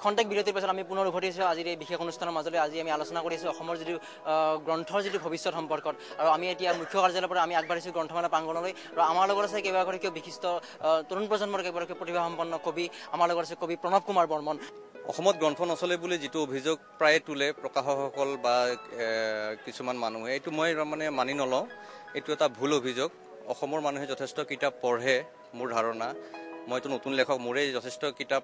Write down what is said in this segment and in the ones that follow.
খন্তেক বিৰতিৰ পিছত আমি পুনৰ উভতি আহিছোঁ আজিৰ এই বিশেষ অনুষ্ঠানৰ মাজলৈ। আজি আমি আলোচনা কৰি আছোঁ অসমৰ যিটো গ্ৰন্থৰ যিটো ভৱিষ্যত সম্পৰ্কত, আৰু আমি এতিয়া মুখ্য কাৰ্যালয়ৰ পৰা আমি আগবাঢ়িছোঁ গ্ৰন্থমেলা প্ৰাংগণলৈ। আৰু আমাৰ লগত আছে কেইবাগৰাকীও বিশিষ্ট তৰুণ প্ৰজন্মৰ কেইবাগৰাকীও প্ৰতিভাসম্পন্ন কবি। আমাৰ লগত আছে কবি প্ৰণৱ কুমাৰ বৰ্মন। অসমত গ্ৰন্থ নচলে বুলি যিটো অভিযোগ প্ৰায়ে তোলে প্ৰকাশকসকল বা কিছুমান মানুহে, এইটো মই মানে মানি নলওঁ। এইটো এটা ভুল অভিযোগ। অসমৰ মানুহে যথেষ্ট কিতাপ পঢ়ে, মোৰ ধাৰণা। মইতো নতুন লেখক, মোৰেই যথেষ্ট কিতাপ,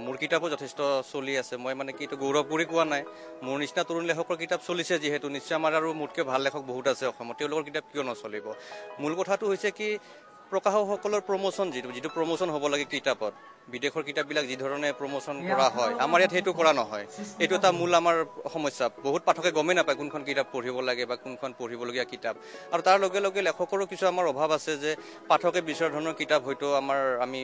মোৰ কিতাপো যথেষ্ট চলি আছে। মই মানে কি এইটো গৌৰৱ কৰি কোৱা নাই। মোৰ নিচিনা তৰুণ লেখকৰ কিতাপ চলিছে যিহেতু, নিশ্চয় আমাৰ আৰু মোতকৈ ভাল লেখক বহুত আছে অসমত, তেওঁলোকৰ কিতাপ কিয় নচলিব। মূল কথাটো হৈছে কি প্ৰকাশকসকলৰ প্ৰমোচন, যিটো প্ৰমোচন হ'ব লাগে কিতাপত, বিদেশৰ কিতাপবিলাক যি ধৰণে প্ৰমোচন কৰা হয় আমাৰ ইয়াত সেইটো কৰা নহয়। এইটো এটা মূল আমাৰ সমস্যা। বহুত পাঠকে গমেই নাপায় কোনখন কিতাপ পঢ়িব লাগে বা কোনখন পঢ়িবলগীয়া কিতাপ। আৰু তাৰ লগে লগে লেখকৰো কিছু আমাৰ অভাৱ আছে যে পাঠকে বিচৰা ধৰণৰ কিতাপ হয়তো আমি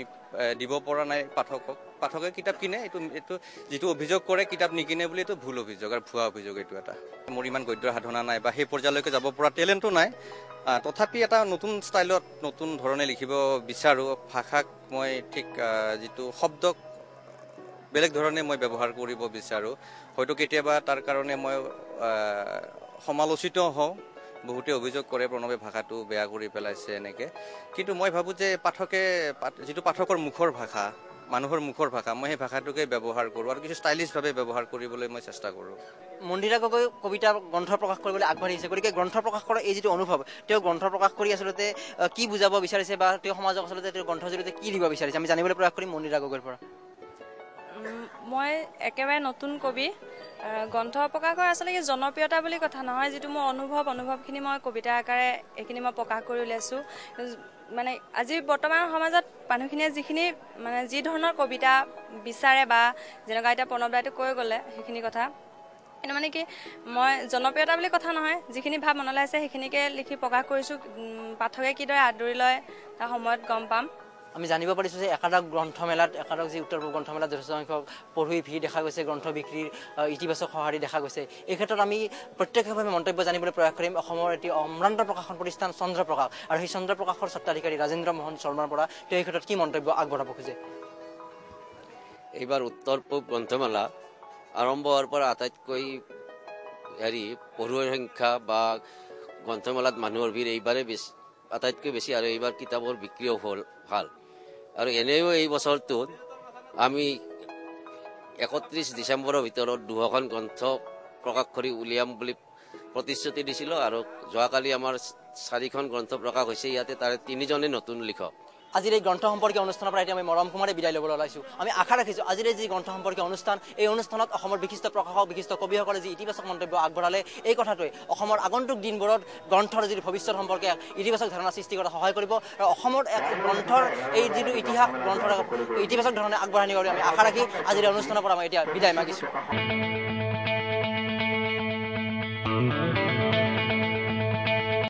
দিব পৰা নাই পাঠকক। পাঠকে কিতাপ কিনে, এইটো যিটো অভিযোগ কৰে কিতাপ নিকিনে বুলি, এইটো ভুল অভিযোগ আৰু ভুৱা অভিযোগ। এইটো এটা মোৰ ইমান গদ্যৰ সাধনা নাই বা সেই পৰ্যায়লৈকে যাব পৰা টেলেণ্টো নাই। তথাপি এটা নতুন ষ্টাইলত নতুন ধৰণে লিখিব বিচাৰোঁ। ভাষাক মই ঠিক যিটো শব্দক বেলেগ ধৰণে মই ব্যৱহাৰ কৰিব বিচাৰোঁ। হয়তো কেতিয়াবা তাৰ কাৰণে মই সমালোচিত হওঁ। বহুতে অভিযোগ কৰে প্ৰণৱে ভাষাটো বেয়া কৰি পেলাইছে এনেকৈ। কিন্তু মই ভাবোঁ যে যিটো পাঠকৰ মুখৰ ভাষা, মানুহৰ মুখৰ ভাষা, মই সেই ভাষাটোকে ব্যৱহাৰ কৰোঁ আৰু কিছু ষ্টাইলিছভাৱে ব্যৱহাৰ কৰিবলৈ মই চেষ্টা কৰোঁ। মন্দিৰা গগৈ কবিতা গ্ৰন্থ প্ৰকাশ কৰিবলৈ আগবাঢ়িছে, গতিকে গ্ৰন্থ প্ৰকাশ কৰাৰ এই যিটো অনুভৱ, তেওঁ গ্ৰন্থ প্ৰকাশ কৰি আচলতে কি বুজাব বিচাৰিছে বা তেওঁ সমাজক আচলতে তেওঁ গ্ৰন্থৰ জৰিয়তে কি দিব বিচাৰিছে, আমি জানিবলৈ প্ৰয়াস কৰিম মন্দিৰা গগৈৰ পৰা। মই একেবাৰে নতুন কবি। গ্ৰন্থ প্ৰকাশৰ আচলতে জনপ্ৰিয়তা বুলি কথা নহয়, যিটো মোৰ অনুভৱখিনি মই কবিতা আকাৰে এইখিনি মই প্ৰকাশ কৰি উলিয়াইছোঁ। মানে আজি বৰ্তমান সমাজত মানুহখিনিয়ে যি ধৰণৰ কবিতা বিচাৰে বা যেনেকুৱা এতিয়া প্ৰণৱ দাইটো কৈ গ'লে সেইখিনি কথা, কিন্তু মানে কি মই জনপ্ৰিয়তা বুলি কথা নহয়, যিখিনি ভাৱ মনলৈ আছে সেইখিনিকে লিখি প্ৰকাশ কৰিছোঁ। পাঠকে কিদৰে আদৰি লয় তাৰ সময়ত গম পাম। আমি জানিব পাৰিছোঁ যে একাদশ গ্ৰন্থমেলাত, একাদশ যি উত্তৰ পূব গ্ৰন্থমেলাত যথেষ্ট সংখ্যক পঢ়ুৱৈ ভিৰ দেখা গৈছে, গ্ৰন্থ বিক্ৰীৰ ইতিবাচক সঁহাৰি দেখা গৈছে। এই ক্ষেত্ৰত আমি প্ৰত্যক্ষভাৱে মন্তব্য জানিবলৈ প্ৰয়াস কৰিম অসমৰ এটি অম্ৰান্ত প্ৰকাশন প্ৰতিষ্ঠান চন্দ্ৰপ্ৰকাশ, আৰু সেই চন্দ্ৰপ্ৰকাশৰ স্বত্বাধিকাৰী ৰাজেন্দ্ৰ মোহন শৰ্মাৰ পৰা তেওঁ এই ক্ষেত্ৰত কি মন্তব্য আগবঢ়াব খোজে। এইবাৰ উত্তৰ পূব গ্ৰন্থমেলা আৰম্ভ হোৱাৰ পৰা আটাইতকৈ পঢ়ুৱৈৰ সংখ্যা বা গ্ৰন্থমেলাত মানুহৰ ভিৰ এইবাৰে আটাইতকৈ বেছি, আৰু এইবাৰ কিতাপৰ বিক্ৰীও হ'ল ভাল। আৰু এনেও এই বছৰটোত আমি 31 ডিচেম্বৰৰ ভিতৰত 200খন গ্ৰন্থ প্ৰকাশ কৰি উলিয়াম বুলি প্ৰতিশ্ৰুতি দিছিলোঁ, আৰু যোৱাকালি আমাৰ 4খন গ্ৰন্থ প্ৰকাশ হৈছে। ইয়াতে তাৰে 3জনে নতুন লিখক। আজিৰ এই গ্ৰন্থ সম্পৰ্কীয় অনুষ্ঠানৰ পৰা এতিয়া আমি মৰম কুমাৰে বিদায় ল'বলৈ ওলাইছোঁ। আমি আশা ৰাখিছোঁ আজিৰ এই যি গ্ৰন্থ সম্পৰ্কীয় অনুষ্ঠান, এই অনুষ্ঠানত অসমৰ বিশিষ্ট প্ৰকাশক, বিশিষ্ট কবিসকলে যি ইতিবাচক মন্তব্য আগবঢ়ালে, এই কথাটোৱে অসমৰ আগন্তুক দিনবোৰত গ্ৰন্থৰ যিটো ভৱিষ্যত সম্পৰ্কে ইতিবাচক ধাৰণা সৃষ্টি কৰাত সহায় কৰিব, আৰু অসমৰ এক গ্ৰন্থৰ এই যিটো ইতিহাস গ্ৰন্থৰ ইতিবাচক ধৰণে আগবঢ়াই নিবলৈ আমি আশা ৰাখি আজিৰ অনুষ্ঠানৰ পৰা মই এতিয়া বিদায় মাগিছোঁ।